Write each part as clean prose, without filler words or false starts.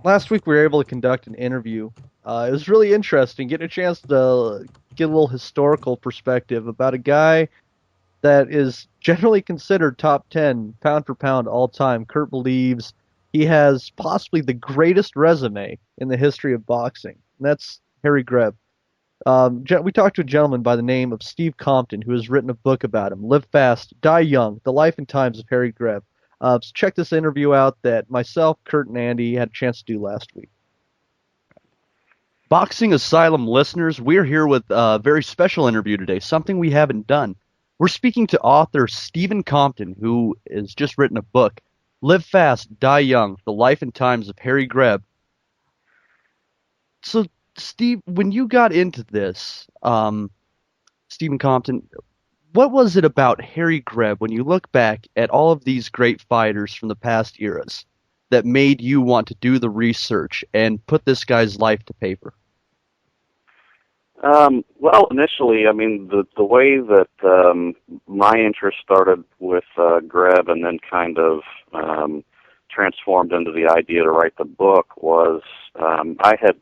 last week we were able to conduct an interview. It was really interesting, getting a chance to get a little historical perspective about a guy that is generally considered top 10 pound for pound all time. Kurt believes he has possibly the greatest resume in the history of boxing. And that's Harry Greb. We talked to a gentleman by the name of Steve Compton who has written a book about him, Live Fast, Die Young, The Life and Times of Harry Greb. So check this interview out that myself, Kurt, and Andy had a chance to do last week. Boxing Asylum listeners, we're here with a very special interview today, something we haven't done. We're speaking to author Stephen Compton, who has just written a book, Live Fast, Die Young, The Life and Times of Harry Greb. So, Steve, when you got into this, Stephen Compton, what was it about Harry Greb when you look back at all of these great fighters from the past eras that made you want to do the research and put this guy's life to paper? Well, initially, I mean, the way that my interest started with Greb and then kind of transformed into the idea to write the book was I had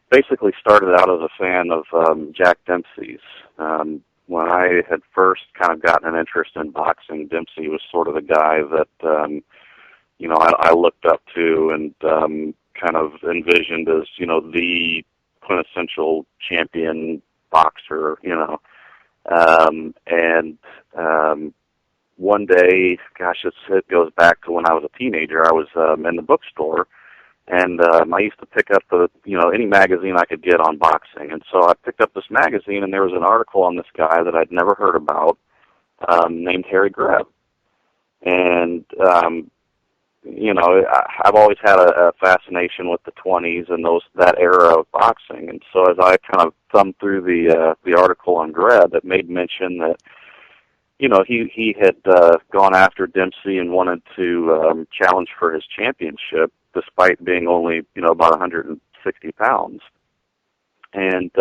basically started out as a fan of Jack Dempsey's. When I had first kind of gotten an interest in boxing, Dempsey was sort of the guy that I looked up to and kind of envisioned as the quintessential champion boxer, and one day, gosh, it goes back to when I was a teenager. I was in the bookstore, and I used to pick up any magazine I could get on boxing. And so I picked up this magazine, and there was an article on this guy that I'd never heard about, named Harry Greb. And I've always had a fascination with the 20s and that era of boxing. And so as I kind of thumbed through the article on Greb, it made mention that he had gone after Dempsey and wanted to challenge for his championship, despite being only about 160 pounds. And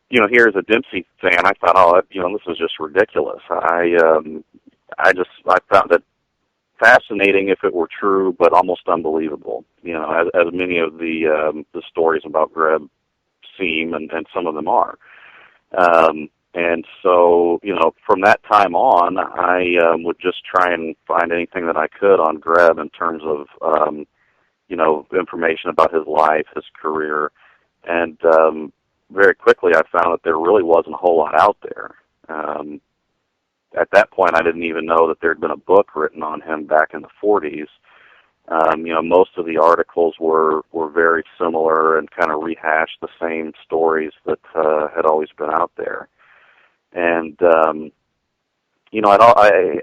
here as a Dempsey fan, I thought, this is just ridiculous. I found it fascinating if it were true, but almost unbelievable. As many of the stories about Greb seem, and some of them are. And so, from that time on, I would just try and find anything that I could on Greb in terms of, information about his life, his career. And very quickly I found that there really wasn't a whole lot out there. At that point, I didn't even know that there had been a book written on him back in the 40s. Most of the articles were very similar and kind of rehashed the same stories that had always been out there. And,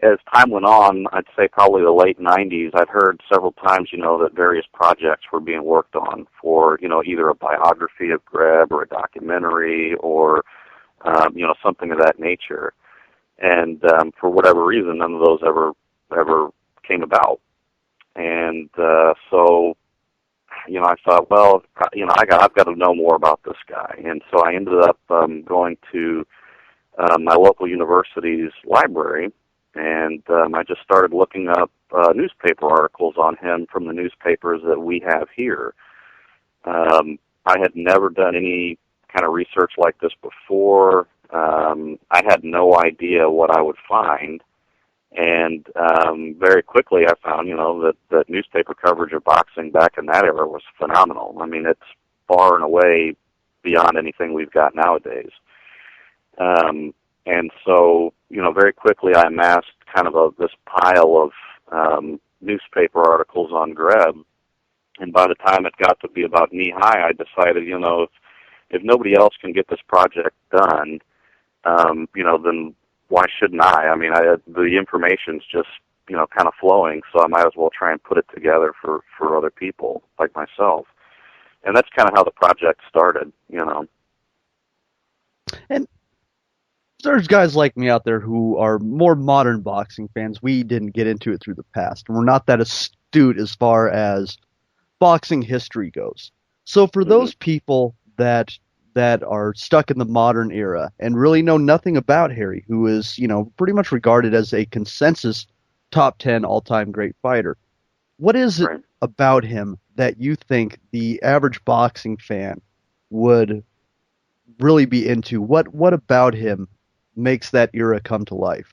as time went on, I'd say probably the late 90s, I'd heard several times, that various projects were being worked on for, either a biography of Greb or a documentary or, something of that nature. And for whatever reason, none of those ever came about. And so, I thought, well, I've got to know more about this guy. And so I ended up going to my local university's library, and I just started looking up newspaper articles on him from the newspapers that we have here. I had never done any kind of research like this before. I had no idea what I would find, and very quickly I found, that newspaper coverage of boxing back in that era was phenomenal. I mean, it's far and away beyond anything we've got nowadays. And so, very quickly I amassed kind of this pile of newspaper articles on Greb, and by the time it got to be about knee-high, I decided, if nobody else can get this project done, then why shouldn't I? I mean, the information's just, kind of flowing, so I might as well try and put it together for other people like myself. And that's kind of how the project started. And there's guys like me out there who are more modern boxing fans. We didn't get into it through the past, and we're not that astute as far as boxing history goes. So for those people that are stuck in the modern era and really know nothing about Harry, who is, pretty much regarded as a consensus top 10 all-time great fighter, What is it Right. about him that you think the average boxing fan would really be into? What about him makes that era come to life?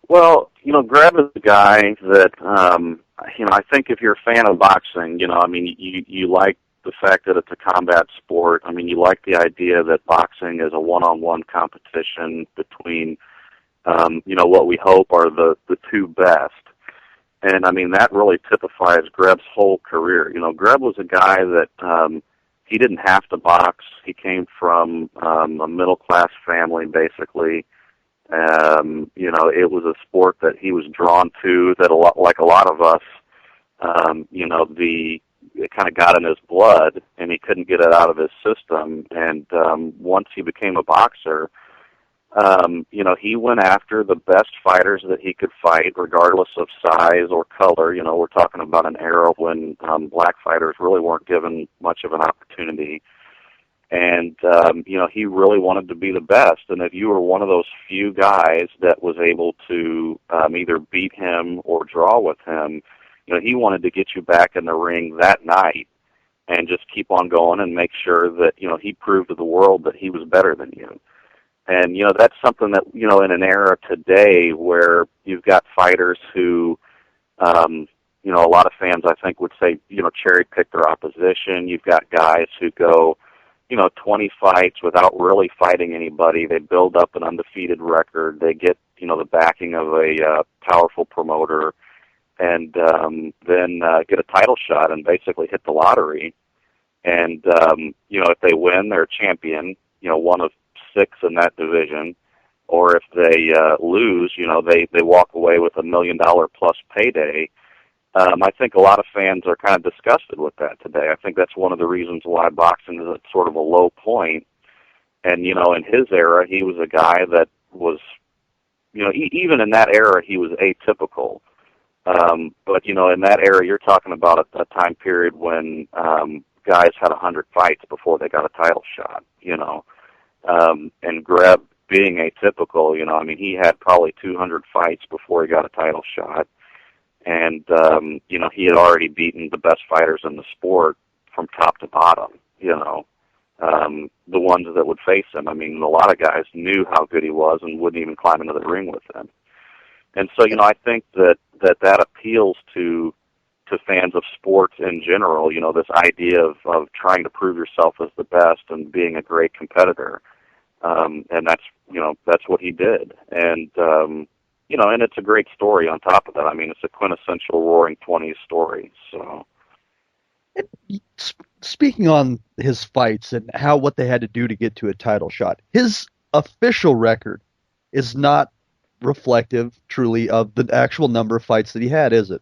Well, Greb is a guy that, I think if you're a fan of boxing, you like the fact that it's a combat sport. I mean, you like the idea that boxing is a one-on-one competition between, what we hope are the two best. And, I mean, that really typifies Greb's whole career. Greb was a guy that he didn't have to box. He came from a middle-class family, basically. It was a sport that he was drawn to, that like a lot of us, it kind of got in his blood, and he couldn't get it out of his system. And once he became a boxer, he went after the best fighters that he could fight, regardless of size or color. We're talking about an era when black fighters really weren't given much of an opportunity. And, he really wanted to be the best. And if you were one of those few guys that was able to either beat him or draw with him, he wanted to get you back in the ring that night and just keep on going and make sure that, he proved to the world that he was better than you. And, that's something that, in an era today where you've got fighters who, a lot of fans, I think, would say, cherry pick their opposition. You've got guys who go, 20 fights without really fighting anybody. They build up an undefeated record. They get, the backing of a powerful promoter, and then get a title shot and basically hit the lottery. And, if they win, they're a champion, one of 6 in that division. Or if they lose, they walk away with $1 million plus payday. I think a lot of fans are kind of disgusted with that today. I think that's one of the reasons why boxing is at sort of a low point. And, in his era, he was a guy that was, even in that era, he was atypical. But, in that era, you're talking about a time period when guys had 100 fights before they got a title shot, and Greb being atypical, he had probably 200 fights before he got a title shot. And, he had already beaten the best fighters in the sport from top to bottom, the ones that would face him. I mean, a lot of guys knew how good he was and wouldn't even climb into the ring with him. And so, I think that appeals to fans of sports in general, this idea of trying to prove yourself as the best and being a great competitor. And that's what he did. And, and it's a great story on top of that. I mean, it's a quintessential Roaring '20s story. So, Speaking on his fights and what they had to do to get to a title shot, his official record is not reflective truly of the actual number of fights that he had, is it?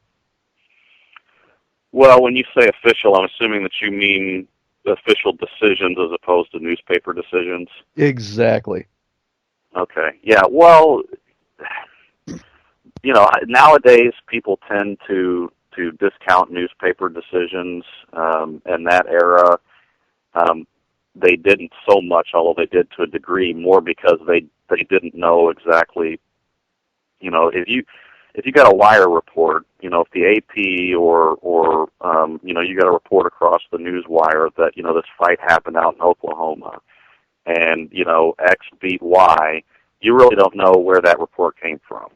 Well, when you say official, I'm assuming that you mean official decisions as opposed to newspaper decisions. Exactly. Okay. Yeah. Well, nowadays people tend to discount newspaper decisions. In that era, they didn't so much, although they did to a degree, more because they didn't know exactly. If you got a wire report, if the AP or you got a report across the news wire that this fight happened out in Oklahoma, and X beat Y, you really don't know where that report came from.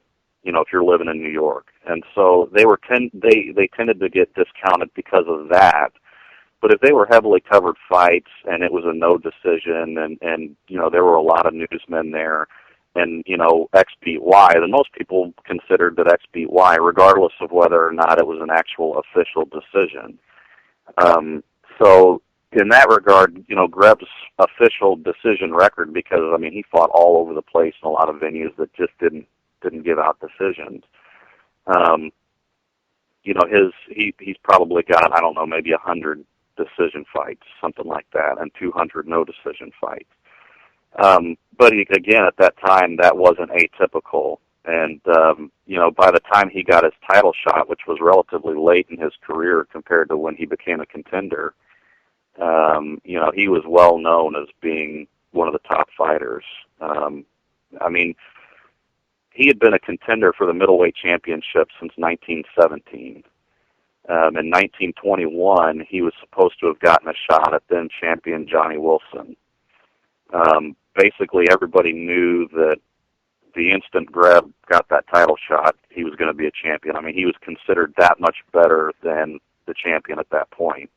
If you're living in New York. And so they tended to get discounted because of that. But if they were heavily covered fights and it was a no decision and there were a lot of newsmen there and, X beat Y, then most people considered that X beat Y regardless of whether or not it was an actual official decision. So in that regard, Greb's official decision record, because, he fought all over the place in a lot of venues that just didn't give out decisions. He's probably got, I don't know, maybe 100 decision fights, something like that, and 200 no decision fights. But again, at that time, that wasn't atypical. And, by the time he got his title shot, which was relatively late in his career compared to when he became a contender, he was well known as being one of the top fighters. He had been a contender for the middleweight championship since 1917. In 1921, he was supposed to have gotten a shot at then champion Johnny Wilson. Basically, everybody knew that the instant Greb got that title shot, he was going to be a champion. I mean, he was considered that much better than the champion at that point.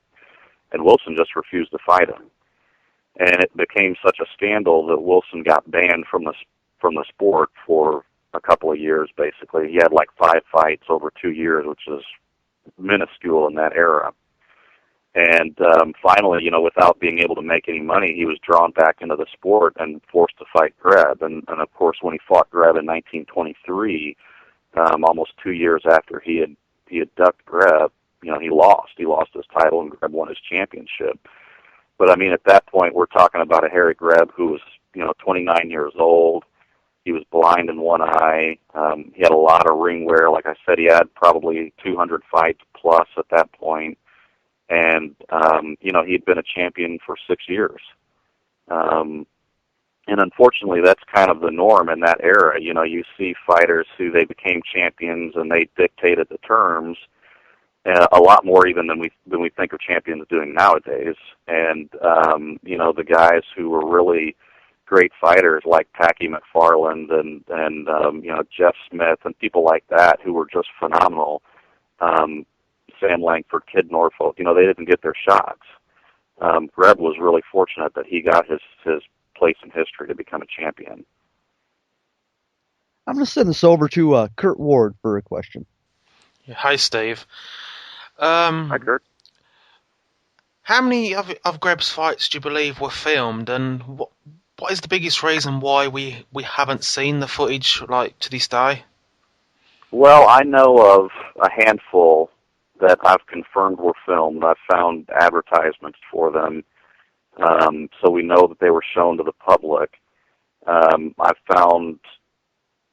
And Wilson just refused to fight him. And it became such a scandal that Wilson got banned from the sport for a couple of years, basically. He had like 5 fights over 2 years, which is minuscule in that era. And finally, without being able to make any money, he was drawn back into the sport and forced to fight Greb. And of course, when he fought Greb in 1923, almost 2 years after he had ducked Greb, he lost. He lost his title, and Greb won his championship. But I mean, at that point, we're talking about a Harry Greb who was, 29 years old. He was blind in one eye. He had a lot of ring wear. Like I said, he had probably 200 fights plus at that point. And, he'd been a champion for 6 years. And unfortunately, that's kind of the norm in that era. You see fighters who they became champions and they dictated the terms a lot more even than we think of champions doing nowadays. And, the guys who were really great fighters like Packy McFarland and Jeff Smith and people like that who were just phenomenal, Sam Langford, Kid Norfolk, they didn't get their shots. Greb was really fortunate that he got his place in history to become a champion. I'm going to send this over to Kurt Ward for a question. Hi, Steve. Hi, Kurt. How many of Greb's fights do you believe were filmed, and what is the biggest reason why we haven't seen the footage to this day? Well, I know of a handful that I've confirmed were filmed. I've found advertisements for them, so we know that they were shown to the public. I've found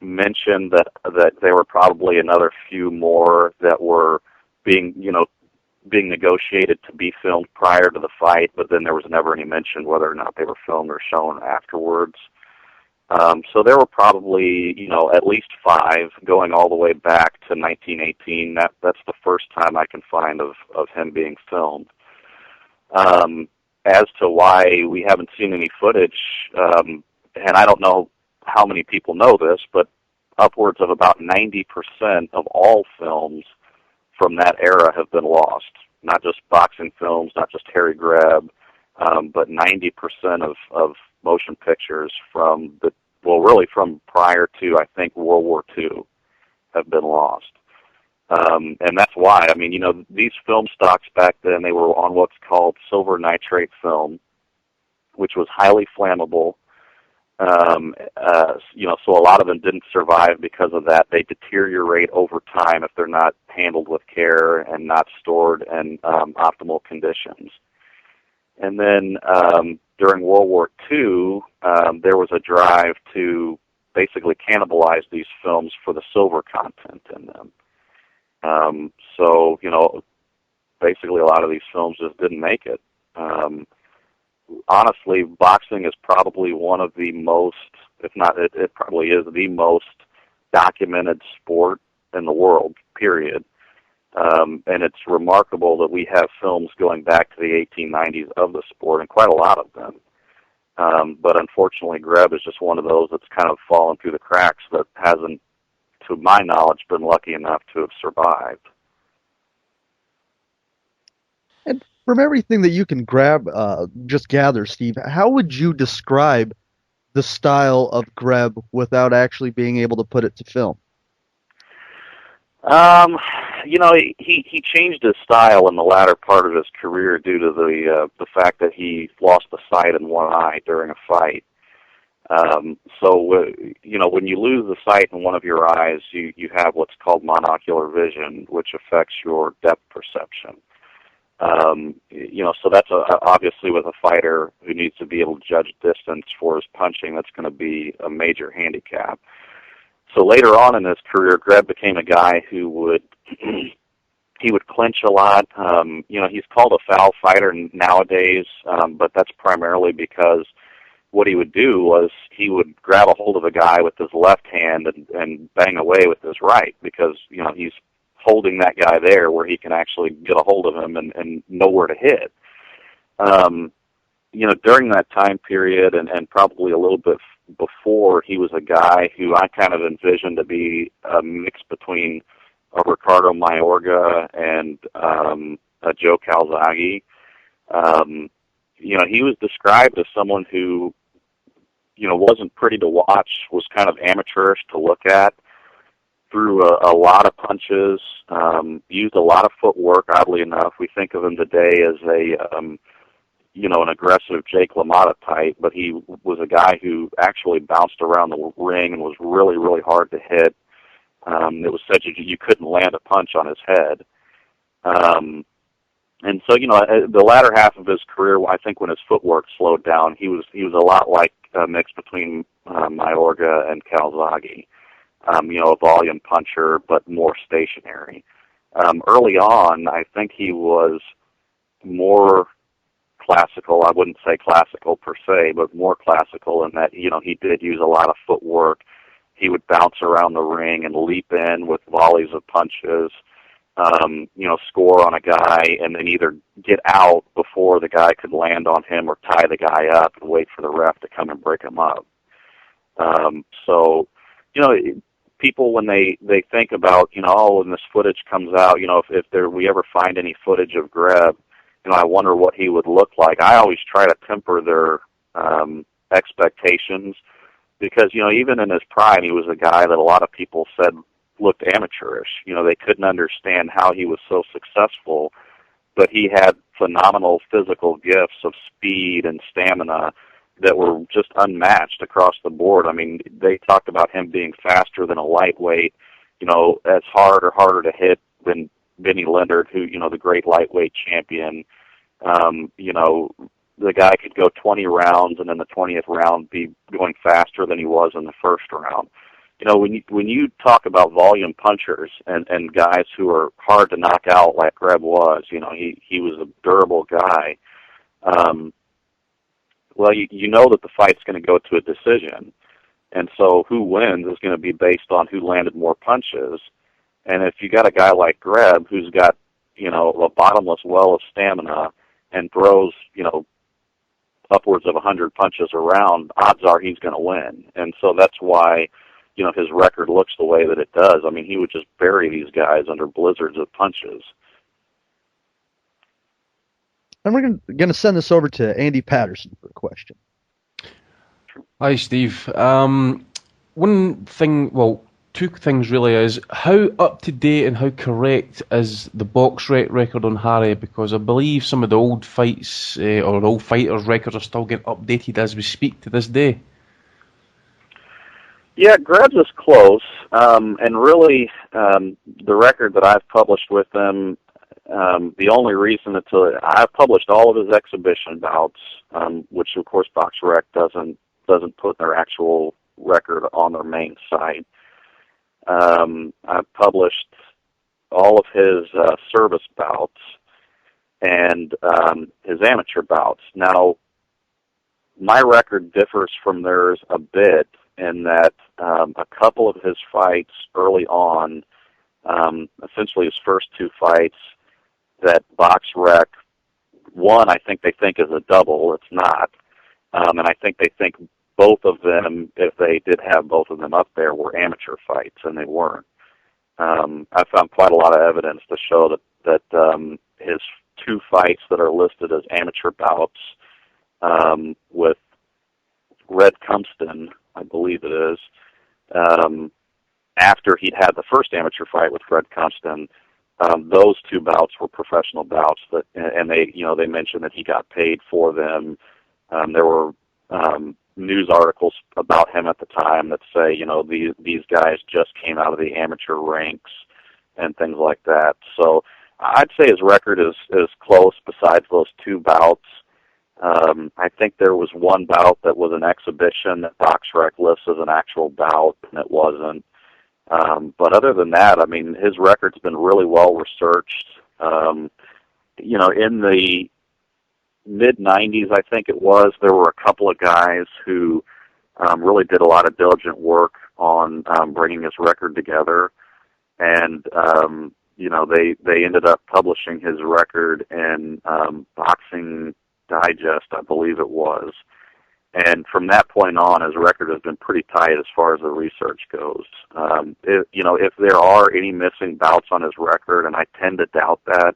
mention that there were probably another few more that were being negotiated to be filmed prior to the fight, but then there was never any mention whether or not they were filmed or shown afterwards. So there were probably, at least 5 going all the way back to 1918. That's the first time I can find of him being filmed. As to why we haven't seen any footage, and I don't know how many people know this, but upwards of about 90% of all films from that era have been lost. Not just boxing films, not just Harry Greb, but 90% of motion pictures from from prior to, I think, World War II have been lost. And that's why, these film stocks back then, they were on what's called silver nitrate film, which was highly flammable. So a lot of them didn't survive because of that. They deteriorate over time if they're not handled with care and not stored in optimal conditions. And then during World War II, there was a drive to basically cannibalize these films for the silver content in them. So basically a lot of these films just didn't make it. Honestly, boxing is probably one of the most, if not, it probably is the most documented sport in the world, period. And it's remarkable that we have films going back to the 1890s of the sport, and quite a lot of them. But unfortunately, Greb is just one of those that's kind of fallen through the cracks that hasn't, to my knowledge, been lucky enough to have survived. And from everything that you can just gather, Steve, how would you describe the style of Greb without actually being able to put it to film? He changed his style in the latter part of his career due to the fact that he lost the sight in one eye during a fight. So when you lose the sight in one of your eyes, you have what's called monocular vision, which affects your depth perception. So that's obviously with a fighter who needs to be able to judge distance for his punching, that's going to be a major handicap. So later on in his career, Greb became a guy who would he would clinch a lot. He's called a foul fighter nowadays, but that's primarily because what he would do was he would grab a hold of a guy with his left hand and bang away with his right because he's holding that guy there where he can actually get a hold of him and know where to hit. During that time period and probably a little bit before, he was a guy who I kind of envisioned to be a mix between a Ricardo Mayorga and a Joe Calzaghe. He was described as someone who, wasn't pretty to watch, was kind of amateurish to look at, threw a lot of punches, used a lot of footwork, oddly enough. We think of him today as an aggressive Jake LaMotta type, but he was a guy who actually bounced around the ring and was really, really hard to hit. It was such you couldn't land a punch on his head. And so, the latter half of his career, I think when his footwork slowed down, he was a lot like a mix between Mayorga and Calzaghe. A volume puncher, but more stationary. Early on, I think he was more classical. I wouldn't say classical per se, but more classical in that, he did use a lot of footwork. He would bounce around the ring and leap in with volleys of punches, score on a guy and then either get out before the guy could land on him or tie the guy up and wait for the ref to come and break him up. People, when they think about, when this footage comes out, if we ever find any footage of Greb, I wonder what he would look like. I always try to temper their expectations because, even in his prime, he was a guy that a lot of people said looked amateurish. They couldn't understand how he was so successful, but he had phenomenal physical gifts of speed and stamina that were just unmatched across the board. I mean, they talked about him being faster than a lightweight, as hard or harder to hit than Benny Leonard, who, the great lightweight champion. The guy could go 20 rounds and in the 20th round be going faster than he was in the first round. When you talk about volume punchers and guys who are hard to knock out like Greb was, he was a durable guy. Well, you know that the fight's going to go to a decision. And so who wins is going to be based on who landed more punches. And if you got a guy like Greb who's got, a bottomless well of stamina and throws, upwards of 100 punches around, odds are he's going to win. And so that's why, his record looks the way that it does. I mean, he would just bury these guys under blizzards of punches. And we're going to send this over to Andy Patterson for a question. Hi, Steve. Two things really is how up to date and how correct is the box rec record on Harry, because I believe some of the old fights or old fighters' records are still getting updated as we speak to this day. Yeah, Greb's is close, and really the record that I've published with them, the only reason I've published all of his exhibition bouts, which of course BoxRec doesn't put their actual record on their main site. I've published all of his service bouts and his amateur bouts. Now, my record differs from theirs a bit in that a couple of his fights early on, essentially his first two fights that BoxRec, one I think they think is a double, it's not, and I think they think both of them, if they did have both of them up there, were amateur fights, and they weren't. I found quite a lot of evidence to show that his two fights that are listed as amateur bouts with Red Compton, I believe it is, after he'd had the first amateur fight with Fred Compton, those two bouts were professional bouts, and they mentioned that he got paid for them. There were news articles about him at the time that say, these guys just came out of the amateur ranks and things like that. So I'd say his record is close besides those two bouts. I think there was one bout that was an exhibition that BoxRec lists as an actual bout, and it wasn't. But other than that, I mean, his record's been really well researched. In the mid-'90s, I think it was, there were a couple of guys who really did a lot of diligent work on bringing his record together. And, they ended up publishing his record in Boxing Digest, I believe it was. And from that point on, his record has been pretty tight as far as the research goes. If there are any missing bouts on his record, and I tend to doubt that,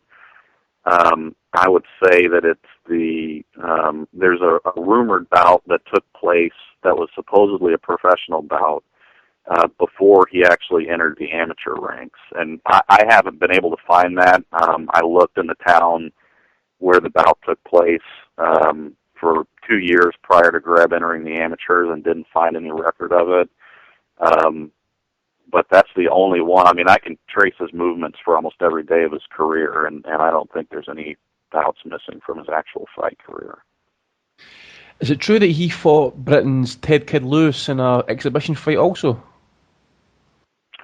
I would say that it's there's a rumored bout that took place that was supposedly a professional bout before he actually entered the amateur ranks. And I haven't been able to find that. I looked in the town where the bout took place for 2 years prior to Greb entering the amateurs and didn't find any record of it. But that's the only one. I mean, I can trace his movements for almost every day of his career, and I don't think there's any bouts missing from his actual fight career. Is it true that he fought Britain's Ted Kid Lewis in an exhibition fight also?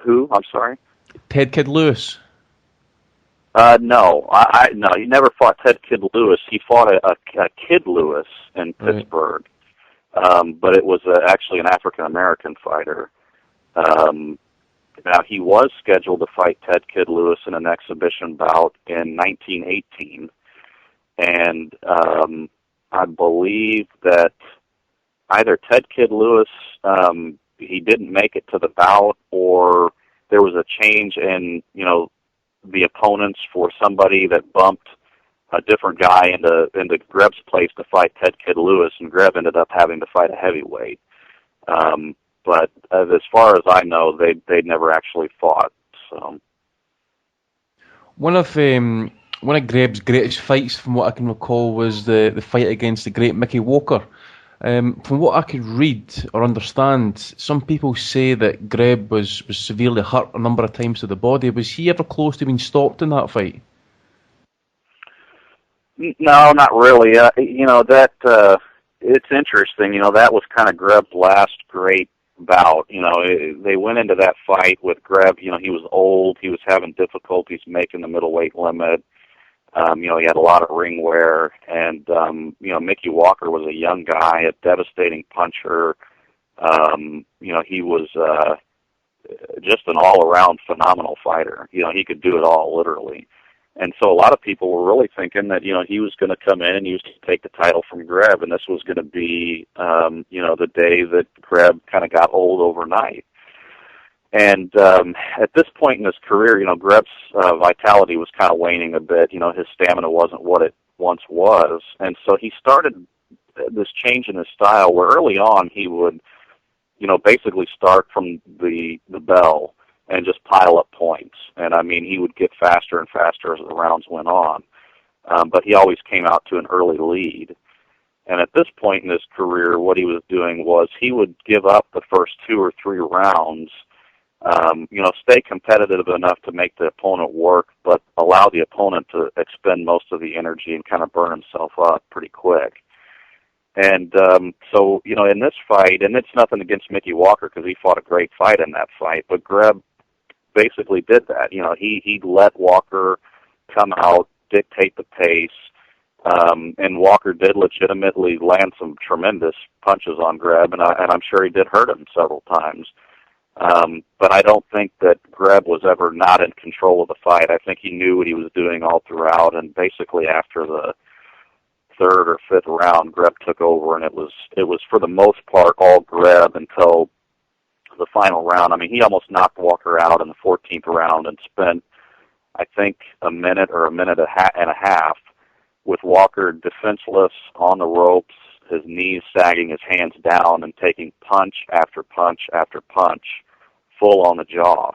Who? I'm sorry? Ted Kid Lewis. No, no, he never fought Ted Kid Lewis. He fought a Kid Lewis in Pittsburgh, but it was actually an African-American fighter. Now, he was scheduled to fight Ted Kid Lewis in an exhibition bout in 1918, and I believe that either Ted Kid Lewis, he didn't make it to the bout, or there was a change in, the opponents for somebody that bumped a different guy into Greb's place to fight Ted Kid Lewis, and Greb ended up having to fight a heavyweight. But as far as I know, they'd never actually fought. So one of Greb's greatest fights, from what I can recall, was the fight against the great Mickey Walker. From what I could read or understand, some people say that Greb was severely hurt a number of times to the body. Was he ever close to being stopped in that fight? No, not really. It's interesting. That was kind of Greb's last great bout. They went into that fight with Greb. He was old. He was having difficulties making the middleweight limit. He had a lot of ring wear, and Mickey Walker was a young guy, a devastating puncher. He was just an all-around phenomenal fighter. He could do it all, literally. And so a lot of people were really thinking that, he was going to come in and he was to take the title from Greb, and this was going to be, the day that Greb kind of got old overnight. And at this point in his career, Greb's vitality was kind of waning a bit. His stamina wasn't what it once was. And so he started this change in his style where early on he would, basically start from the bell and just pile up points. And, he would get faster and faster as the rounds went on. But he always came out to an early lead. And at this point in his career, what he was doing was he would give up the first 2 or 3 rounds, stay competitive enough to make the opponent work, but allow the opponent to expend most of the energy and kind of burn himself up pretty quick. And so, in this fight, and it's nothing against Mickey Walker because he fought a great fight in that fight, but Greb basically did that. He let Walker come out, dictate the pace, and Walker did legitimately land some tremendous punches on Greb, and I'm sure he did hurt him several times. But I don't think that Greb was ever not in control of the fight. I think he knew what he was doing all throughout, and basically after the 3rd or 5th round, Greb took over, and it was for the most part all Greb until the final round. He almost knocked Walker out in the 14th round and spent, I think, a minute or a minute and a half with Walker defenseless on the ropes, his knees sagging, his hands down, and taking punch after punch after punch, full on the jaw.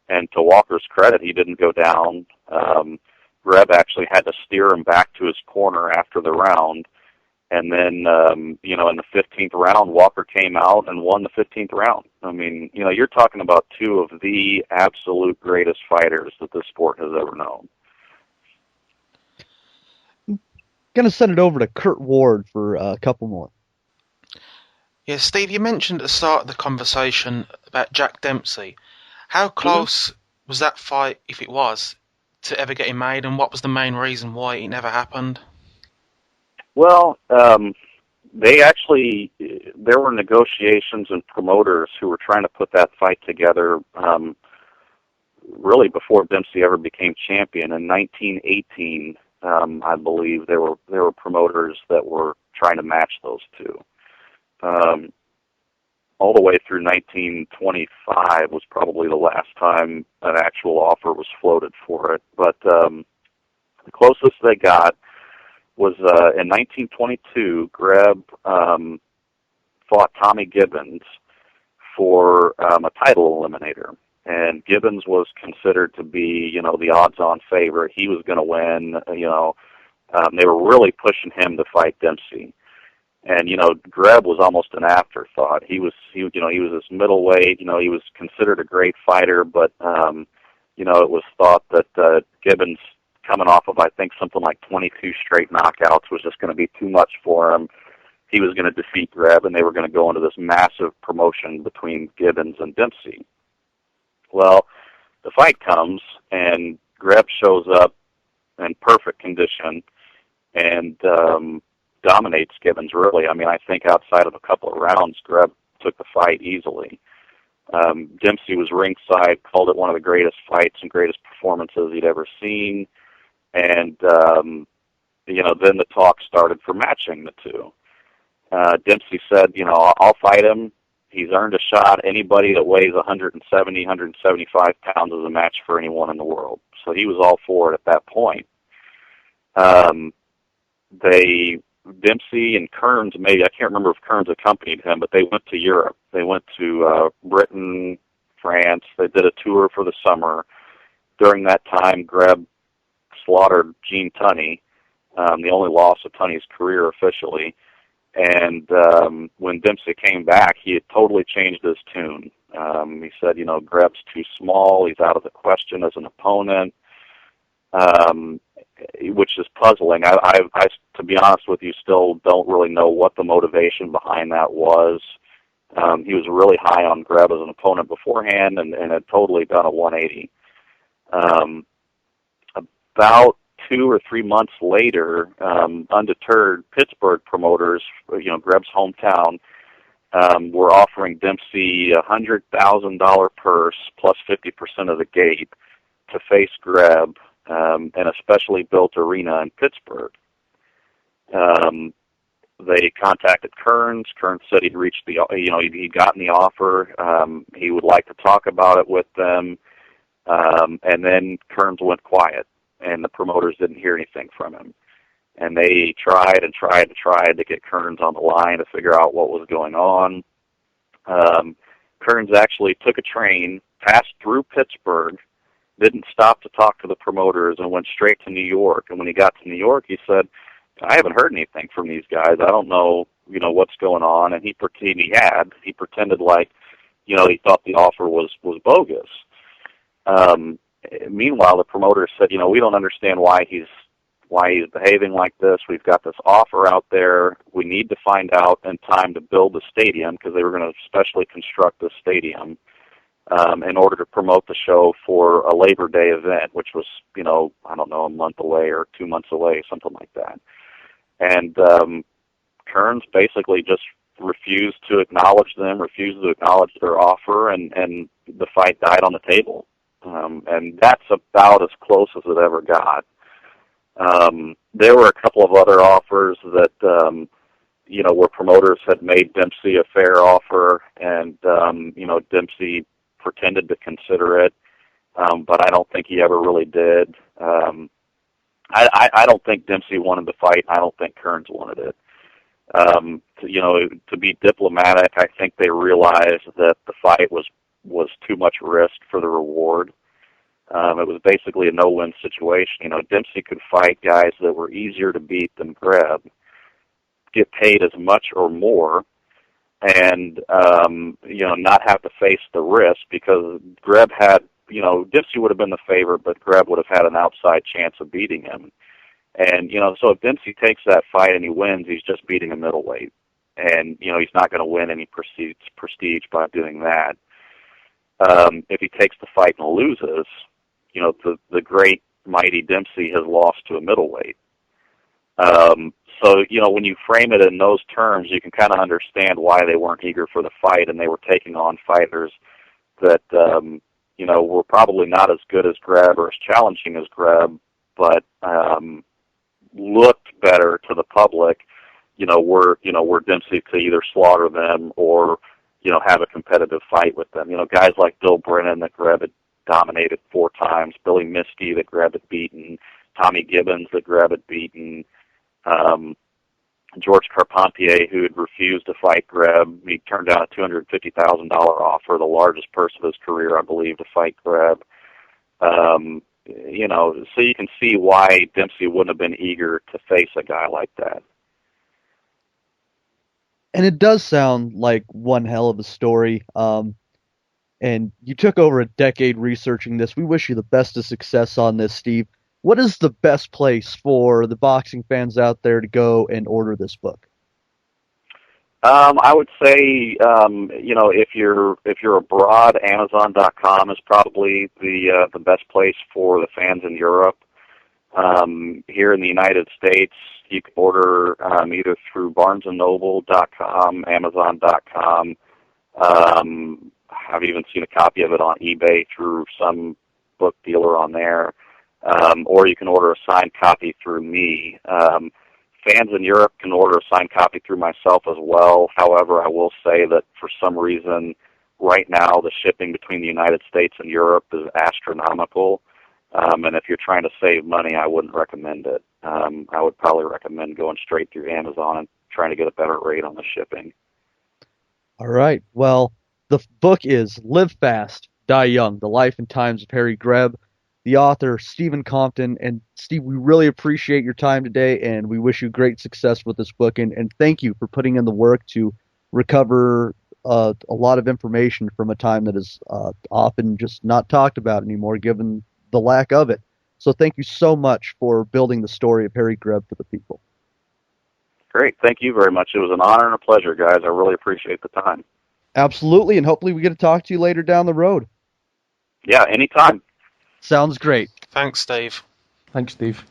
And to Walker's credit, he didn't go down. Greb actually had to steer him back to his corner after the round. And then, in the 15th round, Walker came out and won the 15th round. You're talking about 2 of the absolute greatest fighters that this sport has ever known. Going to send it over to Kurt Ward for a couple more. Yeah, Steve, you mentioned at the start of the conversation about Jack Dempsey. How close was that fight, if it was, to ever getting made, and what was the main reason why it never happened? Well, there were negotiations and promoters who were trying to put that fight together really before Dempsey ever became champion. In 1918, I believe there were promoters that were trying to match those two. All the way through 1925 was probably the last time an actual offer was floated for it. But the closest they got was in 1922. Greb fought Tommy Gibbons for a title eliminator, and Gibbons was considered to be, the odds-on favorite. He was going to win. They were really pushing him to fight Dempsey. And Greb was almost an afterthought. He was this middleweight. He was considered a great fighter, but it was thought that Gibbons, coming off of I think something like 22 straight knockouts, was just going to be too much for him. He was going to defeat Greb, and they were going to go into this massive promotion between Gibbons and Dempsey. Well, the fight comes, and Greb shows up in perfect condition, and dominates Gibbons, really. I mean, I think outside of a couple of rounds, Greb took the fight easily. Dempsey was ringside, called it one of the greatest fights and greatest performances he'd ever seen. And, then the talk started for matching the two. Dempsey said, I'll fight him. He's earned a shot. Anybody that weighs 170, 175 pounds is a match for anyone in the world. So he was all for it at that point. Dempsey and Kearns, maybe, I can't remember if Kearns accompanied him, but they went to Europe. They went to Britain, France. They did a tour for the summer. During that time, Greb slaughtered Gene Tunney, the only loss of Tunney's career officially. And when Dempsey came back, he had totally changed his tune. He said, Greb's too small. He's out of the question as an opponent. Which is puzzling. I, to be honest with you, still don't really know what the motivation behind that was. He was really high on Greb as an opponent beforehand, and had totally done a 180. About 2 or 3 months later, undeterred, Pittsburgh promoters, Greb's hometown, were offering Dempsey a $100,000 purse plus 50% of the gate to face Greb. In a specially built arena in Pittsburgh. They contacted Kearns. Kearns said he'd reached he'd gotten the offer. He would like to talk about it with them. And then Kearns went quiet, and the promoters didn't hear anything from him. And they tried to get Kearns on the line to figure out what was going on. Kearns actually took a train, passed through Pittsburgh, didn't stop to talk to the promoters, and went straight to New York. And when he got to New York, he said, I haven't heard anything from these guys. I don't know, what's going on. And he pretended like, he thought the offer was bogus. Meanwhile, the promoters said, we don't understand why he's behaving like this. We've got this offer out there. We need to find out in time to build the stadium, because they were going to specially construct the stadium. In order to promote the show for a Labor Day event, which was, I don't know, a month away or 2 months away, something like that. And Kearns basically just refused to acknowledge them, refused to acknowledge their offer, and the fight died on the table. And that's about as close as it ever got. There were a couple of other offers that, where promoters had made Dempsey a fair offer, and, Dempsey pretended to consider it, but I don't think he ever really did. I don't think Dempsey wanted the fight. I don't think Kearns wanted it. To be diplomatic, I think they realized that the fight was too much risk for the reward. It was basically a no-win situation. Dempsey could fight guys that were easier to beat than Greb, get paid as much or more, and not have to face the risk, because Greb had, Dempsey would have been the favorite, but Greb would have had an outside chance of beating him. And so if Dempsey takes that fight and he wins, he's just beating a middleweight, and he's not going to win any prestige by doing that. If he takes the fight and loses, the great mighty Dempsey has lost to a middleweight. So, when you frame it in those terms, you can kind of understand why they weren't eager for the fight, and they were taking on fighters that, were probably not as good as Greb or as challenging as Greb, but looked better to the public, where Dempsey could either slaughter them or, have a competitive fight with them. Guys like Bill Brennan that Greb had dominated 4 times, Billy Miskey that Greb had beaten, Tommy Gibbons that Greb had beaten, George Carpentier, who had refused to fight Greb. He turned down a $250,000 offer, the largest purse of his career, I believe, to fight Greb. So you can see why Dempsey wouldn't have been eager to face a guy like that. And it does sound like one hell of a story. And you took over a decade researching this. We wish you the best of success on this, Steve. What is the best place for the boxing fans out there to go and order this book? I would say, if you're abroad, Amazon.com is probably the best place for the fans in Europe. Here in the United States, you can order either through BarnesandNoble.com, Amazon.com. I've even seen a copy of it on eBay through some book dealer on there. Or you can order a signed copy through me. Fans in Europe can order a signed copy through myself as well. However, I will say that for some reason, right now, the shipping between the United States and Europe is astronomical. And if you're trying to save money, I wouldn't recommend it. I would probably recommend going straight through Amazon and trying to get a better rate on the shipping. All right. Well, the book is Live Fast, Die Young, The Life and Times of Harry Greb. The author, Stephen Compton. And Steve, we really appreciate your time today, and we wish you great success with this book. And thank you for putting in the work to recover a lot of information from a time that is often just not talked about anymore, given the lack of it. So thank you so much for building the story of Harry Greb for the people. Great. Thank you very much. It was an honor and a pleasure, guys. I really appreciate the time. Absolutely, and hopefully we get to talk to you later down the road. Yeah, anytime. Sounds great. Thanks, Steve. Thanks, Steve.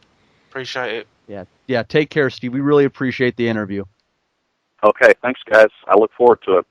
Appreciate it. Yeah. Take care, Steve. We really appreciate the interview. Okay, thanks, guys. I look forward to it.